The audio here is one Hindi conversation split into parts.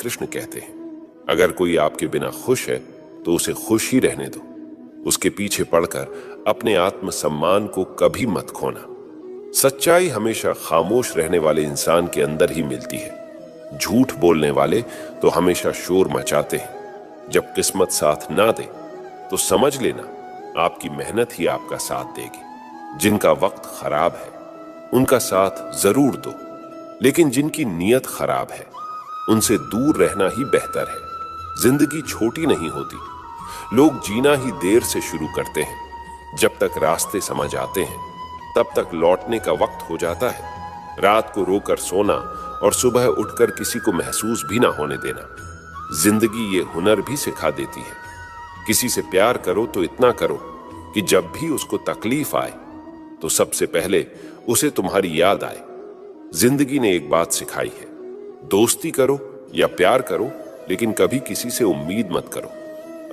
कृष्ण कहते हैं, अगर कोई आपके बिना खुश है तो उसे खुश ही रहने दो। उसके पीछे पड़कर अपने आत्मसम्मान को कभी मत खोना। सच्चाई हमेशा खामोश रहने वाले इंसान के अंदर ही मिलती है। झूठ बोलने वाले तो हमेशा शोर मचाते हैं। जब किस्मत साथ ना दे तो समझ लेना आपकी मेहनत ही आपका साथ देगी। जिनका वक्त खराब है उनका साथ जरूर दो, लेकिन जिनकी नीयत खराब है उनसे दूर रहना ही बेहतर है। जिंदगी छोटी नहीं होती, लोग जीना ही देर से शुरू करते हैं। जब तक रास्ते समझ आते हैं तब तक लौटने का वक्त हो जाता है। रात को रोकर सोना और सुबह उठकर किसी को महसूस भी ना होने देना। जिंदगी ये हुनर भी सिखा देती है। किसी से प्यार करो तो इतना करो कि जब भी उसको तकलीफ आए तो सबसे पहले उसे तुम्हारी याद आए। जिंदगी ने एक बात सिखाई है, दोस्ती करो या प्यार करो, लेकिन कभी किसी से उम्मीद मत करो।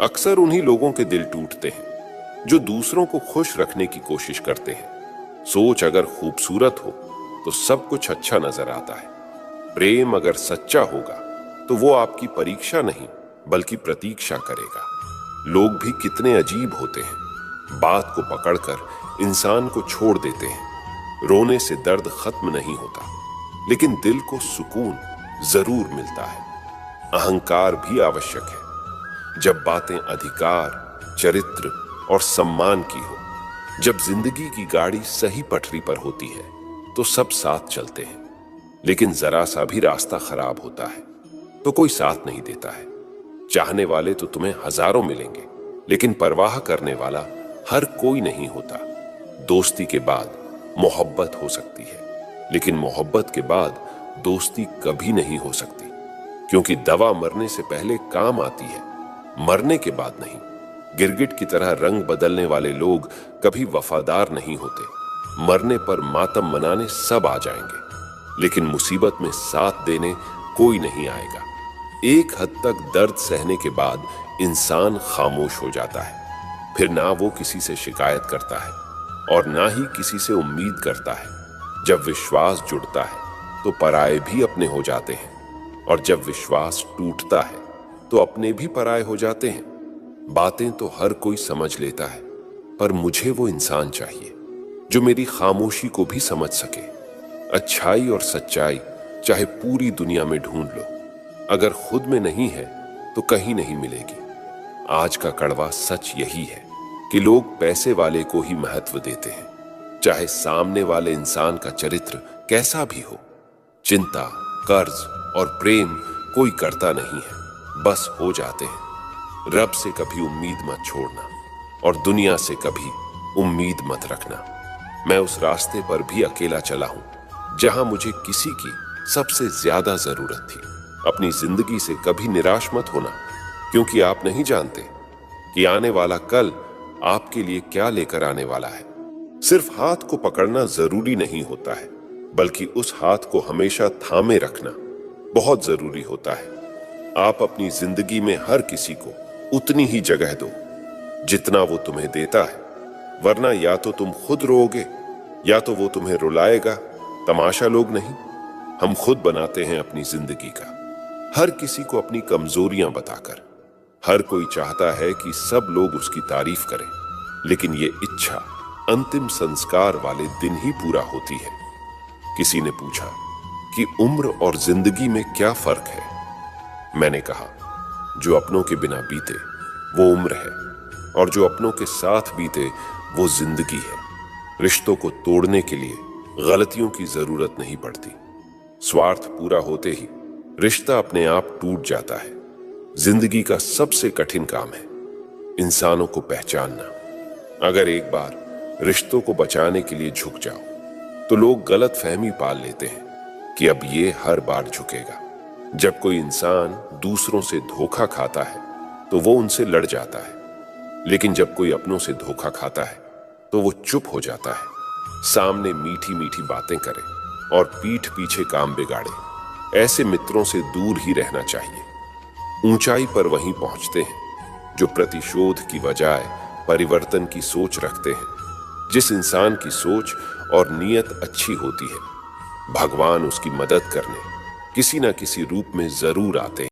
अक्सर उन्हीं लोगों के दिल टूटते हैं जो दूसरों को खुश रखने की कोशिश करते हैं। सोच अगर खूबसूरत हो तो सब कुछ अच्छा नजर आता है। प्रेम अगर सच्चा होगा तो वो आपकी परीक्षा नहीं बल्कि प्रतीक्षा करेगा। लोग भी कितने अजीब होते हैं, बात को पकड़कर इंसान को छोड़ देते हैं। रोने से दर्द खत्म नहीं होता, लेकिन दिल को सुकून जरूर मिलता है। अहंकार भी आवश्यक है जब बातें अधिकार, चरित्र और सम्मान की हो। जब जिंदगी की गाड़ी सही पटरी पर होती है तो सब साथ चलते हैं, लेकिन जरा सा भी रास्ता खराब होता है तो कोई साथ नहीं देता है। चाहने वाले तो तुम्हें हजारों मिलेंगे, लेकिन परवाह करने वाला हर कोई नहीं होता। दोस्ती के बाद मोहब्बत हो सकती है, लेकिन मोहब्बत के बाद दोस्ती कभी नहीं हो सकती, क्योंकि दवा मरने से पहले काम आती है, मरने के बाद नहीं। गिरगिट की तरह रंग बदलने वाले लोग कभी वफादार नहीं होते। मरने पर मातम मनाने सब आ जाएंगे, लेकिन मुसीबत में साथ देने कोई नहीं आएगा। एक हद तक दर्द सहने के बाद इंसान खामोश हो जाता है। फिर ना वो किसी से शिकायत करता है और ना ही किसी से उम्मीद करता है। जब विश्वास जुड़ता है तो पराये भी अपने हो जाते हैं, और जब विश्वास टूटता है तो अपने भी पराये हो जाते हैं। बातें तो हर कोई समझ लेता है, पर मुझे वो इंसान चाहिए जो मेरी खामोशी को भी समझ सके। अच्छाई और सच्चाई चाहे पूरी दुनिया में ढूंढ लो, अगर खुद में नहीं है तो कहीं नहीं मिलेगी। आज का कड़वा सच यही है कि लोग पैसे वाले को ही महत्व देते हैं, चाहे सामने वाले इंसान का चरित्र कैसा भी हो। चिंता, कर्ज और प्रेम कोई करता नहीं है, बस हो जाते हैं। रब से कभी उम्मीद मत छोड़ना और दुनिया से कभी उम्मीद मत रखना। मैं उस रास्ते पर भी अकेला चला हूं जहां मुझे किसी की सबसे ज्यादा जरूरत थी। अपनी जिंदगी से कभी निराश मत होना, क्योंकि आप नहीं जानते कि आने वाला कल आपके लिए क्या लेकर आने वाला है। सिर्फ हाथ को पकड़ना जरूरी नहीं होता है, बल्कि उस हाथ को हमेशा थामे रखना बहुत जरूरी होता है। आप अपनी जिंदगी में हर किसी को उतनी ही जगह दो जितना वो तुम्हें देता है, वरना या तो तुम खुद रोओगे या तो वो तुम्हें रुलाएगा। तमाशा लोग नहीं, हम खुद बनाते हैं अपनी जिंदगी का, हर किसी को अपनी कमजोरियां बताकर। हर कोई चाहता है कि सब लोग उसकी तारीफ करें, लेकिन ये इच्छा अंतिम संस्कार वाले दिन ही पूरा होती है। किसी ने पूछा कि उम्र और जिंदगी में क्या फर्क है। मैंने कहा, जो अपनों के बिना बीते वो उम्र है, और जो अपनों के साथ बीते वो जिंदगी है। रिश्तों को तोड़ने के लिए गलतियों की जरूरत नहीं पड़ती। स्वार्थ पूरा होते ही रिश्ता अपने आप टूट जाता है। जिंदगी का सबसे कठिन काम है इंसानों को पहचानना। अगर एक बार रिश्तों को बचाने के लिए झुक जाओ तो लोग गलत फहमी पाल लेते हैं कि अब ये हर बार झुकेगा। जब कोई इंसान दूसरों से धोखा खाता है तो वो उनसे लड़ जाता है, लेकिन जब कोई अपनों से धोखा खाता है तो वो चुप हो जाता है। सामने मीठी मीठी बातें करे और पीठ पीछे काम बिगाड़े। ऐसे मित्रों से दूर ही रहना चाहिए। ऊंचाई पर वहीं पहुंचते हैं जो प्रतिशोध की बजाय परिवर्तन की सोच रखते हैं। जिस इंसान की सोच और नीयत अच्छी होती है, भगवान उसकी मदद करने किसी न किसी रूप में जरूर आते हैं।